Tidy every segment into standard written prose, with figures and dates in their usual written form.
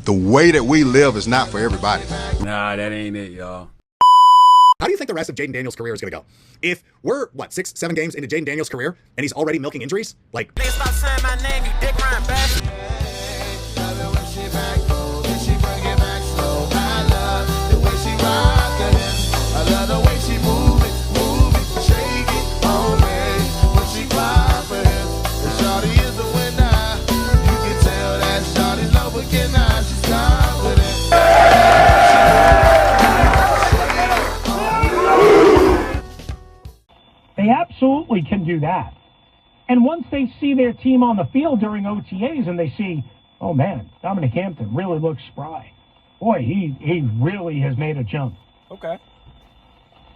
The way that we live is not for everybody. Nah, that ain't it, y'all. How do you think the rest of Jaden Daniels' career is going to go? If we're, 6, 7 games into Jaden Daniels' career and he's already milking injuries? Like, stop saying my name, you dick riding bastard. They absolutely can do that. And once they see their team on the field during OTAs and they see, oh man, Dominic Hampton really looks spry. Boy, he really has made a jump. Okay.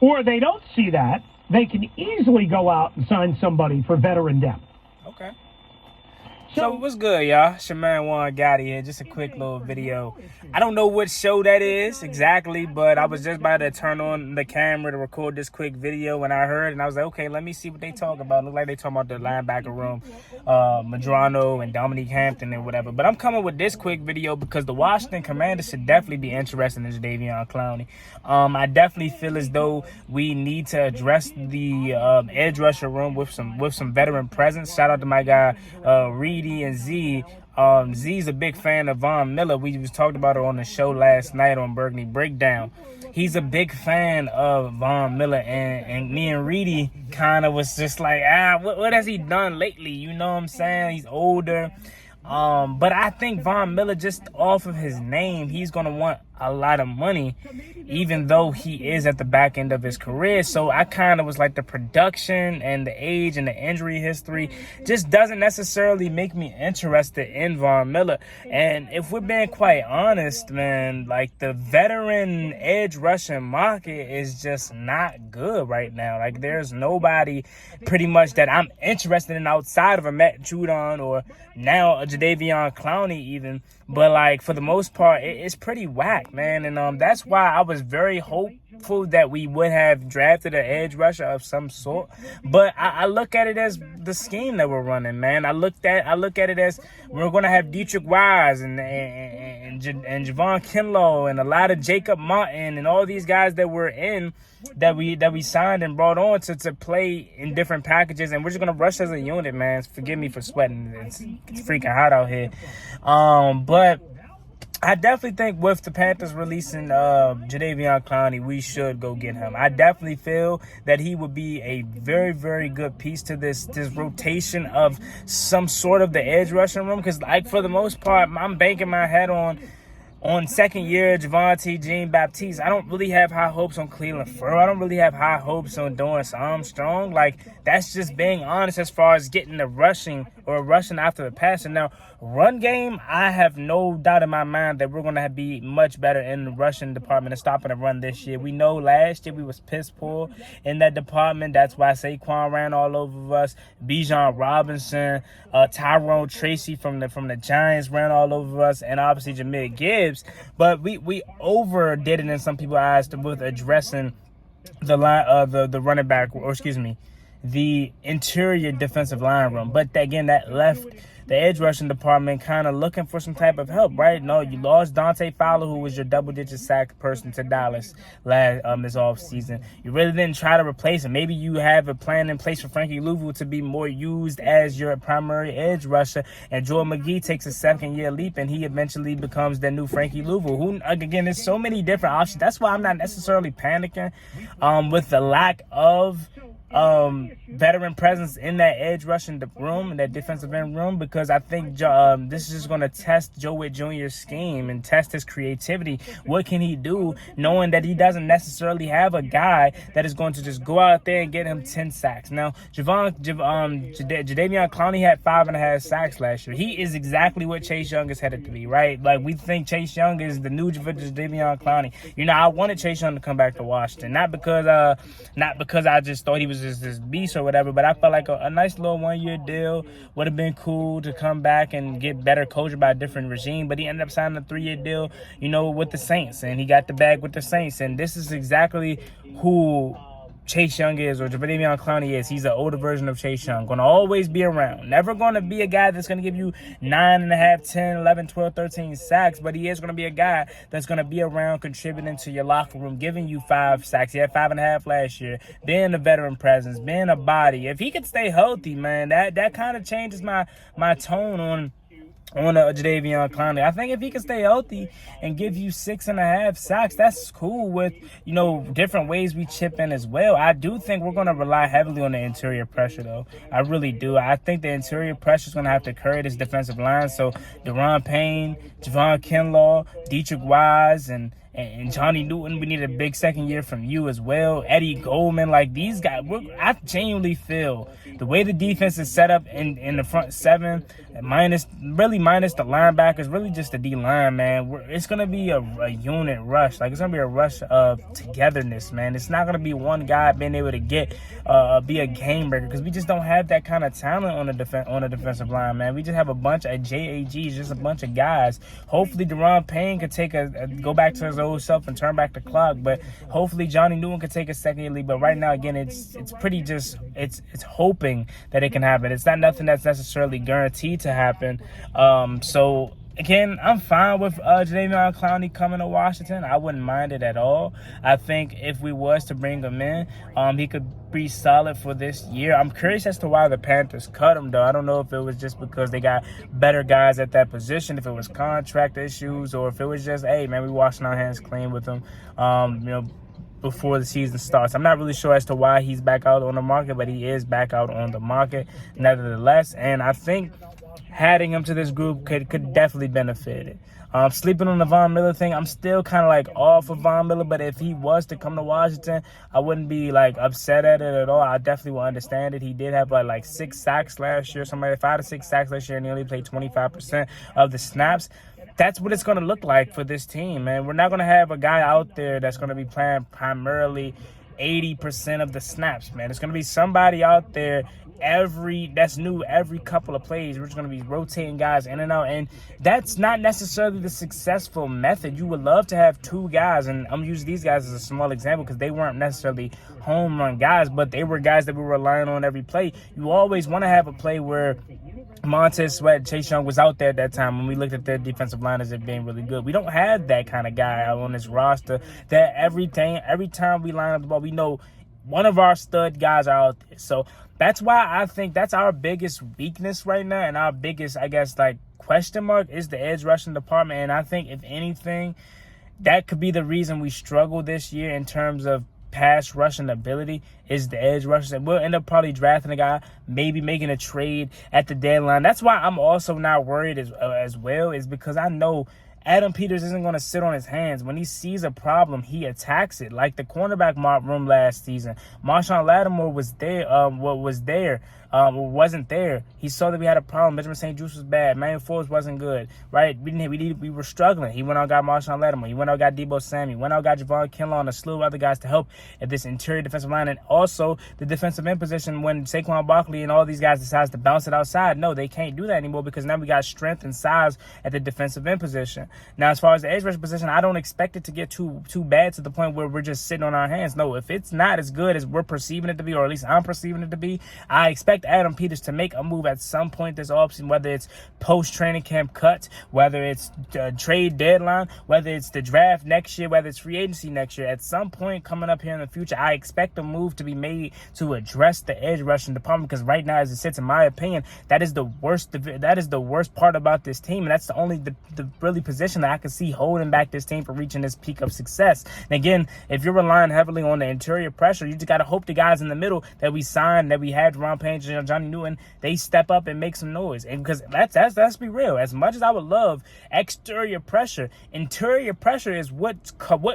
Or they don't see that, they can easily go out and sign somebody for veteran depth. Okay. So what's good, y'all? It's your man Juan Gotti here. Just a quick little video. I don't know what show that is exactly, but I was just about to turn on the camera to record this quick video when I heard, and I was like, okay, let me see what they talk about. Look like they talking about the linebacker room, Madrano and Dominique Hampton and whatever. But I'm coming with this quick video because the Washington Commanders should definitely be interested in Jadeveon Clowney. I definitely feel as though we need to address the edge rusher room with some veteran presence. Shout out to my guy Reedy and Z. Z's a big fan of Von Miller. We was talked about it on the show last night on Burgundy Breakdown. He's a big fan of Von Miller, and me and Reedy kind of was just like, what has he done lately? You know what I'm saying? He's older. But I think Von Miller, just off of his name, he's going to want a lot of money, even though he is at the back end of his career. So I kind of was like, the production and the age and the injury history just doesn't necessarily make me interested in Von Miller. And if we're being quite honest, man, like the veteran edge rushing market is just not good right now. Like there's nobody pretty much that I'm interested in outside of a Matt Judon or now a Jadeveon Clowney even. But like for the most part, it's pretty whack, man. And that's why I was very hopeful that we would have drafted an edge rusher of some sort. But I look at it as the scheme that we're running, man. I look at it as we're gonna have Dietrich Wise and Javon Kinlaw and a lot of Jacob Martin and all these guys that were in that we signed and brought on to play in different packages, and we're just gonna rush as a unit, man. Forgive me for sweating. It's freaking hot out here. But I definitely think with the Panthers releasing Jadeveon Clowney, we should go get him. I definitely feel that he would be a very, very good piece to this rotation of some sort of the edge rushing room. Because, like, for the most part, I'm banking my head on second year Javonte Jean-Baptiste. I don't really have high hopes on Cleveland Furrow. I don't really have high hopes on Dorrance Armstrong. Like, that's just being honest as far as getting the rushing after the passing. Now, run game, I have no doubt in my mind that we're going to be much better in the rushing department and stopping the run this year. We know last year we was piss poor in that department. That's why Saquon ran all over us. Bijan Robinson, Tyrone Tracy from the Giants ran all over us, and obviously Jahmyr Gibbs. But we overdid it in some people's eyes with addressing the line, the running back, or excuse me, the interior defensive line room. But again, that left the edge rushing department kind of looking for some type of help, right? No, you lost Dante Fowler, who was your double-digit sack person, to Dallas this offseason. You really didn't try to replace him. Maybe you have a plan in place for Frankie Louvu to be more used as your primary edge rusher, and Joel McGee takes a second-year leap, and he eventually becomes the new Frankie Louvu. Who, again, there's so many different options. That's why I'm not necessarily panicking with the lack of veteran presence in that edge rushing room, in that defensive end room, because I think this is just going to test Joe Witt Jr.'s scheme and test his creativity. What can he do, knowing that he doesn't necessarily have a guy that is going to just go out there and get him 10 sacks. Now, Jadeveon Clowney had 5.5 sacks last year. He is exactly what Chase Young is headed to be, right? Like, we think Chase Young is the new Jadeveon Clowney. You know, I wanted Chase Young to come back to Washington, not because I just thought he was just this beast or whatever, but I felt like a nice little 1-year deal would have been cool to come back and get better coached by a different regime. But he ended up signing a 3-year deal, you know, with the Saints, and he got the bag with the Saints. And this is exactly who Chase Young is or Jadeveon Clowney is. He's an older version of Chase Young. Going to always be around. Never going to be a guy that's going to give you 9.5, 10, 11, 12, 13 sacks, but he is going to be a guy that's going to be around contributing to your locker room, giving you 5 sacks. He had 5.5 last year. Being a veteran presence, being a body. If he could stay healthy, man, that kind of changes my tone on Jadeveon Clowney. I think if he can stay healthy and give you 6.5 sacks, that's cool with, different ways we chip in as well. I do think we're going to rely heavily on the interior pressure, though. I really do. I think the interior pressure is going to have to carry this defensive line. So, Daron Payne, Javon Kinlaw, Dietrich Wise, and Johnny Newton, we need a big second year from you as well. Eddie Goldman, like these guys, I genuinely feel the way the defense is set up in the front seven, minus the linebackers, really just the D-line, man. It's going to be a unit rush. Like, it's going to be a rush of togetherness, man. It's not going to be one guy being able to be a game breaker because we just don't have that kind of talent on the defensive line, man. We just have a bunch of JAGs, just a bunch of guys. Hopefully, Daron Payne could go back to his old self and turn back the clock, but hopefully Johnny Newton could take a second year lead. But right now, again, it's pretty just it's hoping that it can happen. It's not nothing that's necessarily guaranteed to happen. So again, I'm fine with Jadeveon Clowney coming to Washington. I wouldn't mind it at all. I think if we was to bring him in, he could be solid for this year. I'm curious as to why the Panthers cut him, though. I don't know if it was just because they got better guys at that position, if it was contract issues, or if it was just, hey, man, we washing our hands clean with him, before the season starts. I'm not really sure as to why he's back out on the market, but he is back out on the market nevertheless. And I think adding him to this group could definitely benefit it. Sleeping on the Von Miller thing, I'm still kind of like off of Von Miller, but if he was to come to Washington, I wouldn't be like upset at it at all. I definitely will understand it. He did have like 6 sacks last year, 5 to 6 sacks last year, and he only played 25% of the snaps. That's what it's going to look like for this team, man. We're not going to have a guy out there that's going to be playing primarily 80% of the snaps, man. It's going to be somebody out there that's new every couple of plays. We're just going to be rotating guys in and out, and that's not necessarily the successful method. You would love to have 2 guys, and I'm using these guys as a small example because they weren't necessarily home run guys, but they were guys that we were relying on every play. You always want to have a play where Montez Sweat, Chase Young was out there at that time when we looked at their defensive line as it being really good. We don't have that kind of guy out on this roster that every time we line up the ball, we know one of our stud guys are out there. So that's why I think that's our biggest weakness right now, and our biggest, I guess, like question mark is the edge rushing department. And I think if anything, that could be the reason we struggle this year in terms of pass rushing ability is the edge rushers, and we'll end up probably drafting a guy, maybe making a trade at the deadline. That's why I'm also not worried as well, is because I know Adam Peters isn't going to sit on his hands. When he sees a problem, he attacks it. Like the cornerback room last season, Marshawn Lattimore wasn't there. He saw that we had a problem. Benjamin St. Juste was bad. Manuel Forbes wasn't good, right? We were struggling. He went out and got Marshawn Lattimore. He went out and got Debo Samuel. He went out and got Javon Kinlaw and a slew of other guys to help at this interior defensive line, and also the defensive end position when Saquon Barkley and all these guys decides to bounce it outside. No, they can't do that anymore because now we got strength and size at the defensive end position. Now, as far as the edge rush position, I don't expect it to get too bad to the point where we're just sitting on our hands. No, if it's not as good as we're perceiving it to be, or at least I'm perceiving it to be, I expect Adam Peters to make a move at some point this offseason, whether it's post-training camp cut, whether it's trade deadline, whether it's the draft next year, whether it's free agency next year. At some point coming up here in the future, I expect a move to be made to address the edge rushing department, because right now, as it sits, in my opinion, that is the worst part about this team, and that's the only the really position that I can see holding back this team from reaching this peak of success. And again, if you're relying heavily on the interior pressure, you just got to hope the guys in the middle that we signed, that we had Daron Payne, Johnny Newton, they step up and make some noise. And because let's be real, as much as I would love exterior pressure, interior pressure is what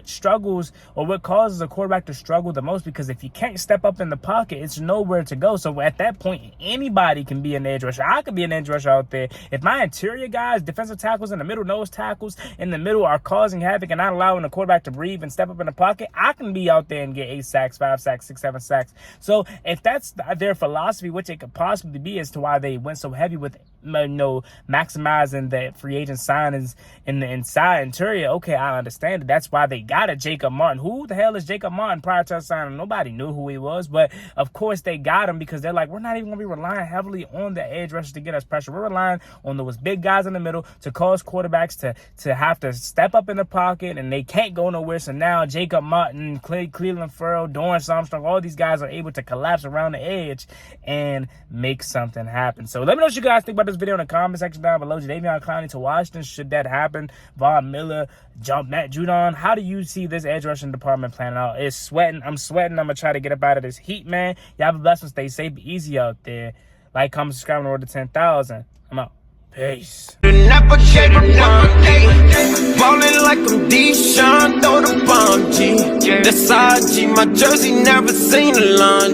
struggles, or what causes a quarterback to struggle the most, because if you can't step up in the pocket, it's nowhere to go. So at that point, anybody can be an edge rusher. I could be an edge rusher out there. If my interior guys, defensive tackles in the middle, nose tackles in the middle are causing havoc and not allowing the quarterback to breathe and step up in the pocket, I can be out there and get 8 sacks, 5 sacks, 6, 7 sacks. So if that's their philosophy, which it could possibly be as to why they went so heavy with maximizing the free agent signings in the interior. Okay, I understand it. That's why they got a Jacob Martin. Who the hell is Jacob Martin prior to signing? Nobody knew who he was, but of course they got him because they're like, we're not even going to be relying heavily on the edge rushers to get us pressure. We're relying on those big guys in the middle to cause quarterbacks to have to step up in the pocket, and they can't go nowhere. So now Jacob Martin, Cleveland Farrell, Dorrance Armstrong, all these guys are able to collapse around the edge and make something happen. So let me know what you guys think about this video in the comment section down below. Jadeveon Clowney to Washington, should that happen? Von Miller, Matt Judon. How do you see this edge rushing department planning out? It's sweating. I'm sweating. I'm going to try to get up out of this heat, man. Y'all have a blessed one. Stay safe. Be easy out there. Like, comment, subscribe, and order 10,000. I'm out. Peace. Never gave a damn. Ballin' like I'm D-Sean, throw the bomb, G. That's IG, my jersey never seen a line.